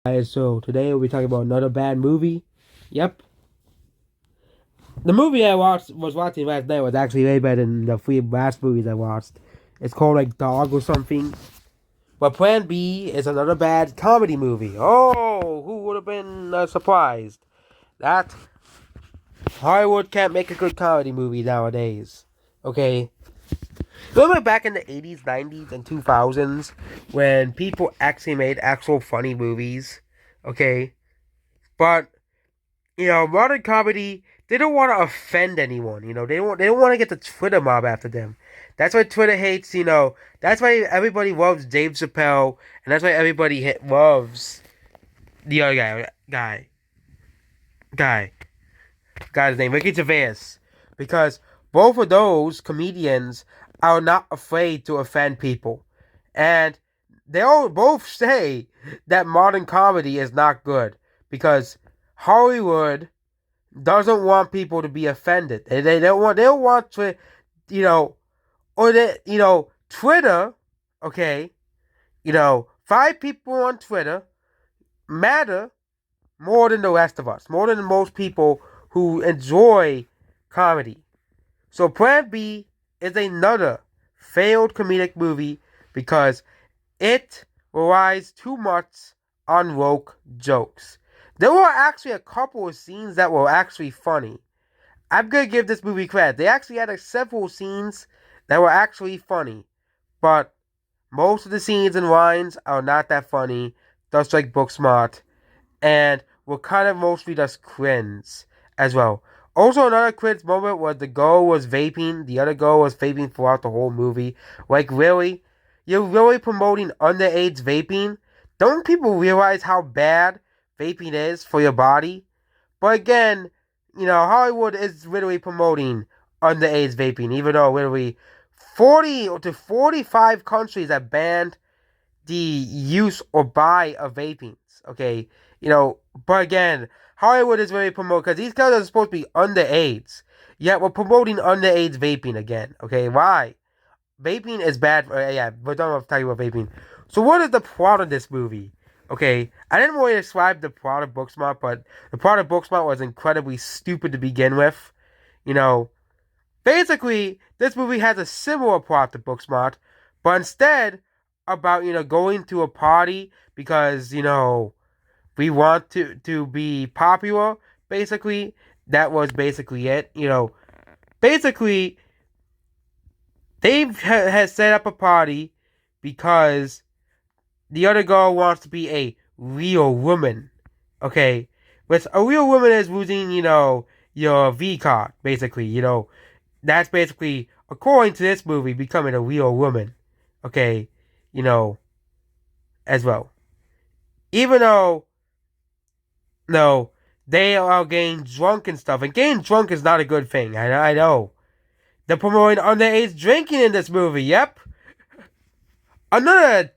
Guys, so today we'll be talking about another bad movie. Yep. The movie I was watching last night was actually way better than the three last movies I watched. It's called like Dog or something. But Plan B is another bad comedy movie. Oh, who would have been surprised? That Hollywood can't make a good comedy movie nowadays. Okay. Remember back in the 80s, 90s, and 2000s when people actually made actual funny movies? Okay. But modern comedy, they don't want to offend anyone. They don't want to get the Twitter mob after them. That's why Twitter hates. That's why everybody loves Dave Chappelle, and that's why everybody loves the other guy, guy's name, Ricky Gervais, because both of those comedians are not afraid to offend people, and they all both say that modern comedy is not good because Hollywood doesn't want people to be offended. They don't want to, you know, or Twitter, okay, five people on Twitter matter more than the rest of us, more than most people who enjoy comedy. So Plan B is another failed comedic movie because it relies too much on woke jokes. There were actually a couple of scenes that were actually funny. I'm gonna give this movie credit. They actually had several scenes that were actually funny, but most of the scenes and lines are not that funny, just like Booksmart, and were kind of mostly just cringe as well. Also, another cringe moment was the girl was vaping. The other girl was vaping throughout the whole movie. Like, really? You're really promoting underage vaping? Don't people realize how bad vaping is for your body? But again, Hollywood is literally promoting underage vaping, even though literally 40 to 45 countries have banned the use or buy of vapings. Okay, but again, Hollywood is very promoting because these guys are supposed to be underage. Yet we're promoting underage vaping again. Okay, why? Vaping is bad. Yeah, we're done with talking about vaping. So what is the plot of this movie? Okay, I didn't really describe the plot of Booksmart, but the plot of Booksmart was incredibly stupid to begin with. You know, Basically, this movie has a similar plot to Booksmart, but instead about going to a party because we want to be popular. Basically, that was basically it. Basically has set up a party because the other girl wants to be a real woman. Okay, which a real woman is losing your V card. Basically, that's basically, according to this movie, becoming a real woman. Okay, you know, as well. Even though, no, they are getting drunk and stuff, and getting drunk is not a good thing. I know. They're promoting underage drinking in this movie. Yep, another,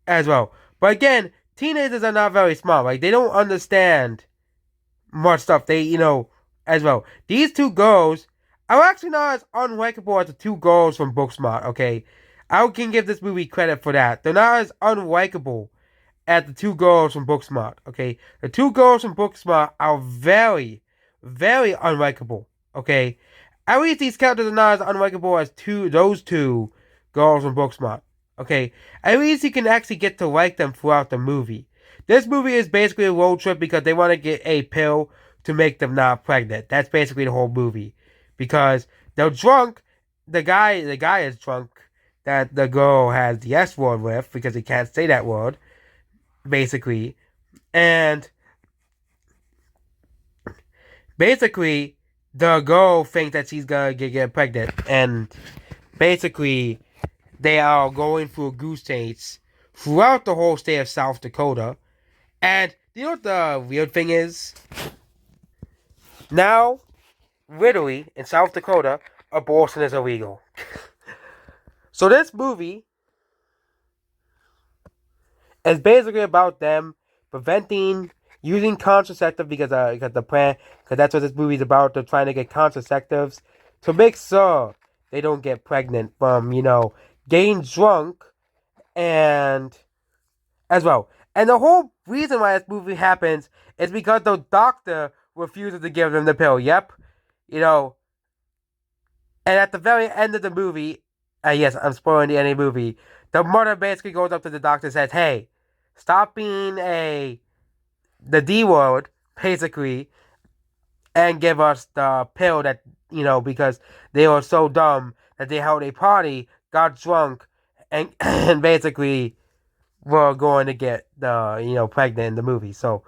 as well. But again, teenagers are not very smart. Like they don't understand much stuff. They, as well. These two girls are actually not as unlikable as the two girls from Booksmart, okay? I can give this movie credit for that. They're not as unlikable as the two girls from Booksmart, okay? The two girls from Booksmart are very, very unlikable, okay? At least these characters are not as unlikable as those two girls from Booksmart, okay? At least you can actually get to like them throughout the movie. This movie is basically a road trip because they want to get a pill to make them not pregnant. That's basically the whole movie. Because they're drunk. The guy is drunk that the girl has the S word with because he can't say that word. Basically. And basically the girl thinks that she's gonna get pregnant. And basically they are going through a goose chase throughout the whole state of South Dakota. And you know what the weird thing is? Now, literally, in South Dakota, abortion is illegal. So this movie is basically about them preventing using contraceptive because the plan, because that's what this movie is about. They're trying to get contraceptives to make sure they don't get pregnant from getting drunk and as well. And the whole reason why this movie happens is because the doctor refuses to give them the pill. Yep. You know, and at the very end of the movie, yes, I'm spoiling the end of the movie, the mother basically goes up to the doctor and says, hey, stop being the D word, basically, and give us the pill that, because they were so dumb that they held a party, got drunk, and, and basically were going to get pregnant in the movie. So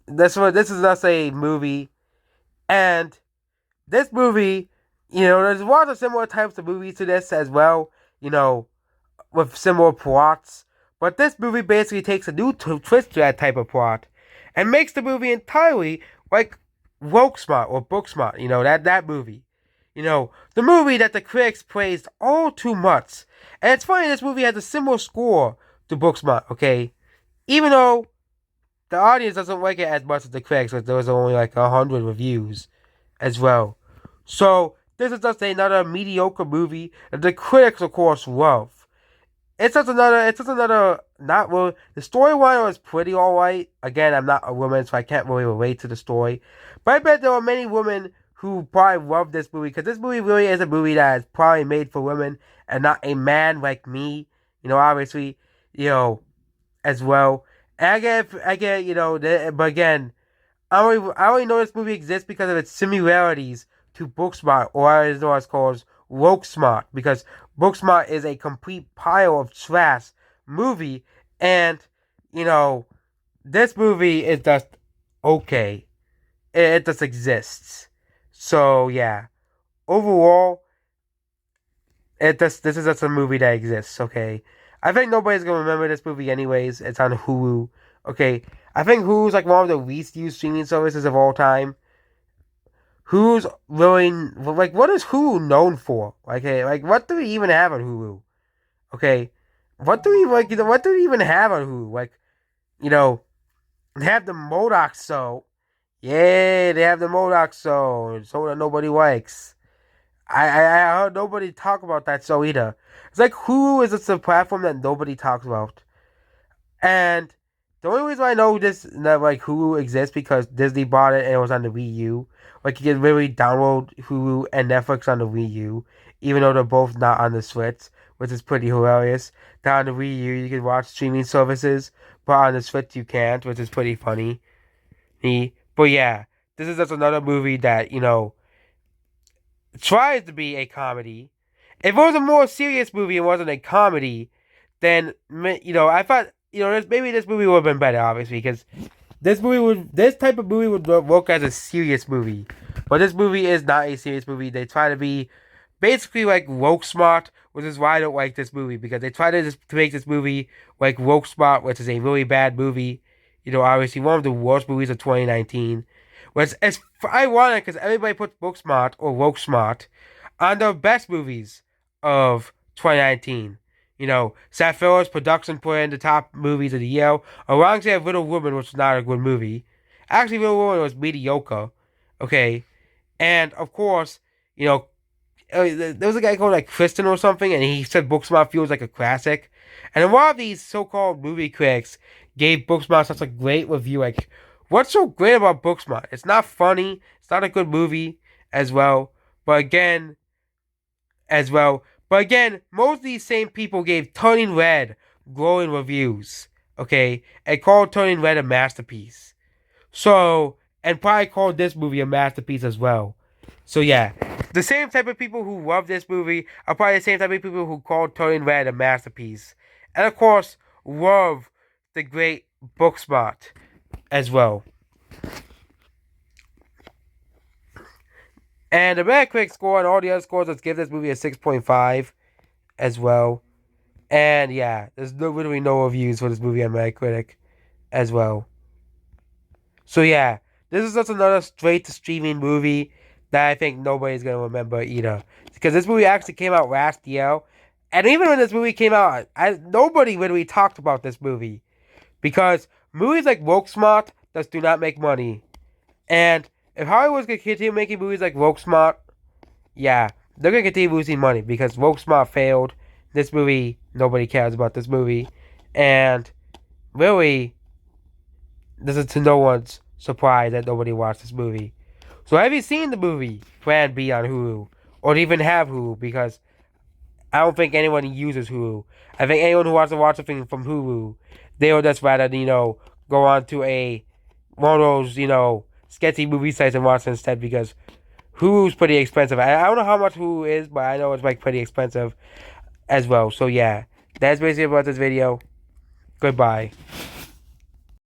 this is just a movie, and this movie, there's lots of similar types of movies to this as well, with similar plots. But this movie basically takes a new twist to that type of plot and makes the movie entirely like Woke Smart or Book Smart, that movie. The movie that the critics praised all too much. And it's funny, this movie has a similar score to Booksmart, okay? Even though the audience doesn't like it as much as the critics, but there was only like 100 reviews as well. So, this is just another mediocre movie that the critics, of course, love. It's just another, not really, the storyline was pretty alright. Again, I'm not a woman, so I can't really relate to the story. But I bet there are many women who probably love this movie, because this movie really is a movie that is probably made for women and not a man like me, obviously, as well. And I get, but again, I only know this movie exists because of its similarities to Booksmart, or as it's called, Woke Smart, because Booksmart is a complete pile of trash movie, and, this movie is just okay. It just exists. So, yeah. Overall, this is just a movie that exists, okay? I think nobody's gonna remember this movie anyways. It's on Hulu. Okay. I think Hulu's like one of the least used streaming services of all time. Hulu's really like, what is Hulu known for? Like what do we even have on Hulu? Okay. What do we what do we even have on Hulu? Like, they have the MODOK show. Yeah, they have the MODOK show that nobody likes. I heard nobody talk about that show either. It's like Hulu is just a platform that nobody talks about. And the only reason I know that like Hulu exists because Disney bought it and it was on the Wii U. Like, you can literally download Hulu and Netflix on the Wii U, even though they're both not on the Switch, which is pretty hilarious. That on the Wii U you can watch streaming services, but on the Switch you can't, which is pretty funny. But yeah, this is just another movie that, tries to be a comedy. If it was a more serious movie and wasn't a comedy, then, I thought, maybe this movie would have been better, obviously, because this type of movie would work as a serious movie. But this movie is not a serious movie. They try to be basically like Woke Smart, which is why I don't like this movie, because they try to make this movie like Woke Smart, which is a really bad movie. Obviously one of the worst movies of 2019. Which is ironic because everybody puts Booksmart or Woke Smart on the best movies of 2019. Seth Phillips' production put in the top movies of the year, alongside Little Woman, which was not a good movie. Actually, Little Woman was mediocre. Okay. And, of course, there was a guy called, like, Kristen or something, and he said Booksmart feels like a classic. And a lot of these so-called movie critics gave Booksmart such a great review. Like, what's so great about Booksmart? It's not funny. It's not a good movie as well. But again, most of these same people gave Turning Red glowing reviews, okay? And called Turning Red a masterpiece. So, and probably called this movie a masterpiece as well. So yeah, the same type of people who love this movie are probably the same type of people who called Turning Red a masterpiece. And of course, love the great Booksmart as well. And the Metacritic score and all the other scores, let's give this movie a 6.5 as well. And yeah, there's literally no reviews for this movie on Metacritic as well. So yeah, this is just another straight to streaming movie that I think nobody's going to remember either. Because this movie actually came out last year. And even when this movie came out, nobody literally talked about this movie. Because movies like Woke Smart just do not make money. And if Hollywood's going to continue making movies like Woke Smart, yeah, they're going to continue losing money. Because Woke Smart failed. This movie, nobody cares about this movie. And really, this is to no one's surprise that nobody watched this movie. So have you seen the movie Plan B on Hulu? Or even have Hulu? Because I don't think anyone uses Hulu. I think anyone who wants to watch something from Hulu, they would just rather, go on to one of those, sketchy movie sites and watch it instead because Hulu's pretty expensive. I don't know how much Hulu is, but I know it's like pretty expensive as well. So yeah, that's basically about this video. Goodbye.